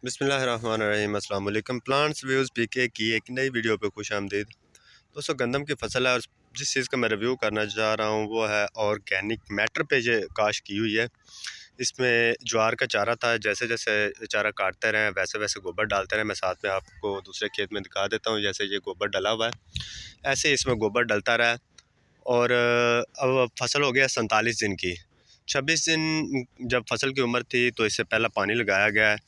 बिस्मिल्लाहिर्रहमानिर्रहीम अस्सलाम वालेकुम। प्लांट्स व्यूज़ पीके की एक नई वीडियो पे खुश आमदीद। दोस्तों, गंदम की फसल है और जिस चीज़ का मैं रिव्यू करना चाह रहा हूँ वो है ऑर्गेनिक मैटर पे ये काश की हुई है। इसमें ज्वार का चारा था, जैसे जैसे चारा काटते रहें वैसे वैसे गोबर डालते रहें। मैं साथ में आपको दूसरे खेत में दिखा देता हूँ, जैसे ये गोबर डला हुआ है ऐसे ही इसमें गोबर डलता रहा। और अब फसल हो गया 47 दिन की। 26 दिन जब फसल की उम्र थी तो इससे पहला पानी लगाया गया है,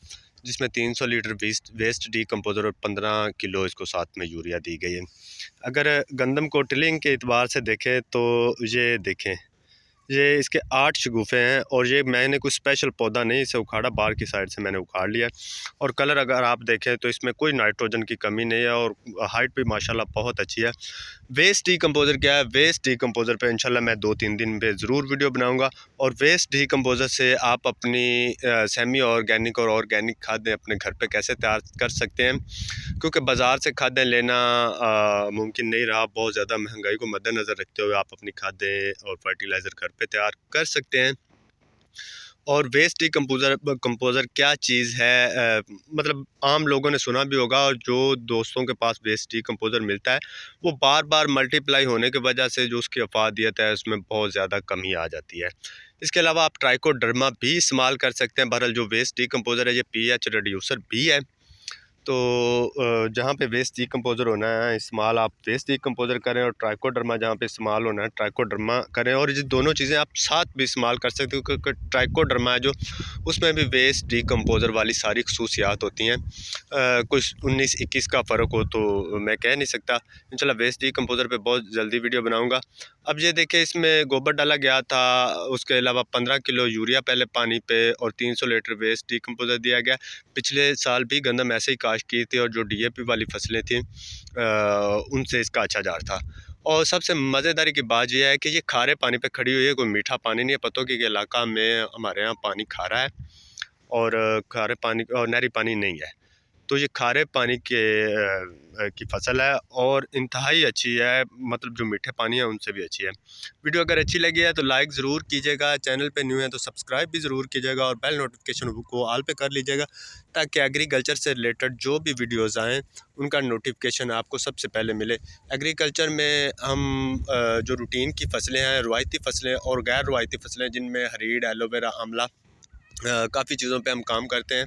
जिसमें 300 लीटर वेस्ट डीकम्पोज़र और 15 किलो इसको साथ में यूरिया दी गई है। अगर गंदम को टिलिंग के एतबार से देखें तो ये देखें, ये इसके 8 शगुफ़े हैं और ये मैंने कुछ स्पेशल पौधा नहीं इसे उखाड़ा, बाहर की साइड से मैंने उखाड़ लिया। और कलर अगर आप देखें तो इसमें कोई नाइट्रोजन की कमी नहीं है और हाइट भी माशाल्लाह बहुत अच्छी है। वेस्ट डीकम्पोज़र क्या है? वेस्ट डीकम्पोज़र पे इंशाल्लाह मैं 2-3 दिन पे ज़रूर वीडियो बनाऊंगा। और वेस्ट डीकम्पोज़र से आप अपनी सेमी ऑर्गेनिक और ऑर्गेनिक खादें अपने घर पे कैसे तैयार कर सकते हैं, क्योंकि बाज़ार से खादें लेना मुमकिन नहीं रहा। बहुत ज़्यादा महंगाई को मद्देनज़र रखते हुए आप अपनी खादें और फर्टिलाइज़र घर पे तैयार कर सकते हैं। और वेस्ट कंपोज़र क्या चीज़ है, मतलब आम लोगों ने सुना भी होगा, और जो दोस्तों के पास वेस्ट डिकम्पोज़र मिलता है वो बार बार मल्टीप्लाई होने की वजह से जो उसकी अफादियत है उसमें बहुत ज़्यादा कमी आ जाती है। इसके अलावा आप ट्राइकोडर्मा भी इस्तेमाल कर सकते हैं। बहरहाल जो वेस्ट डिकम्पोज़र है ये पीएच रिड्यूसर भी है, तो जहाँ पे वेस्ट डीकम्पोज़र होना है इस्तेमाल आप वेस्ट डीकम्पोज़र करें, और ट्राइकोडर्मा जहाँ पे इस्तेमाल होना है ट्राइकोडर्मा करें। और ये दोनों चीज़ें आप साथ भी इस्तेमाल कर सकते हो, क्योंकि ट्राइकोडर्मा है जो उसमें भी वेस्ट डीकम्पोज़र वाली सारी खसूसियात होती हैं। कुछ 19-21 का फ़र्क हो तो मैं कह नहीं सकता। इंशाल्लाह वेस्ट डीकम्पोज़र पे बहुत जल्दी वीडियो बनाऊँगा। अब ये देखें, इसमें गोबर डाला गया था, उसके अलावा 15 किलो यूरिया पहले पानी पे और 300 लीटर वेस्ट डीकम्पोज़र दिया गया। पिछले साल भी गंदम ऐसे ही काश की थी और जो डीएपी वाली फसलें थीं उनसे इसका अच्छा जार था। और सबसे मज़ेदारी की बात यह है कि ये खारे पानी पे खड़ी हुई है, कोई मीठा पानी नहीं है। पतों के इलाका में हमारे यहाँ पानी खारा है और खारे पानी और नहरी पानी नहीं है, तो ये खारे पानी की फ़सल है और इंतहाई अच्छी है, मतलब जो मीठे पानी है उनसे भी अच्छी है। वीडियो अगर अच्छी लगी है तो लाइक ज़रूर कीजिएगा, चैनल पे न्यू है तो सब्सक्राइब भी ज़रूर कीजिएगा और बेल नोटिफिकेशन को ऑल पे कर लीजिएगा, ताकि एग्रीकल्चर से रिलेटेड जो भी वीडियोज़ आएँ उनका नोटिफिकेशन आपको सबसे पहले मिले। एग्रीकल्चर में हम जो रूटीन की फ़सलें हैं, रवायती फ़सलें और गैर रवायती फ़सलें, जिनमें हरीड़, एलोवेरा, आंवला, काफ़ी चीज़ों पे हम काम करते हैं,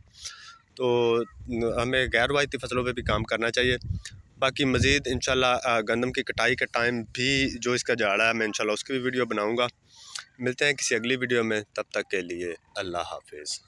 तो हमें गैर रवायती फ़सलों पे भी काम करना चाहिए। बाकी मज़ीद इंशाल्लाह गंदम की कटाई के टाइम भी जो इसका जाड़ा है मैं इंशाल्लाह उसकी भी वीडियो बनाऊँगा। मिलते हैं किसी अगली वीडियो में, तब तक के लिए अल्लाह हाफ़िज़।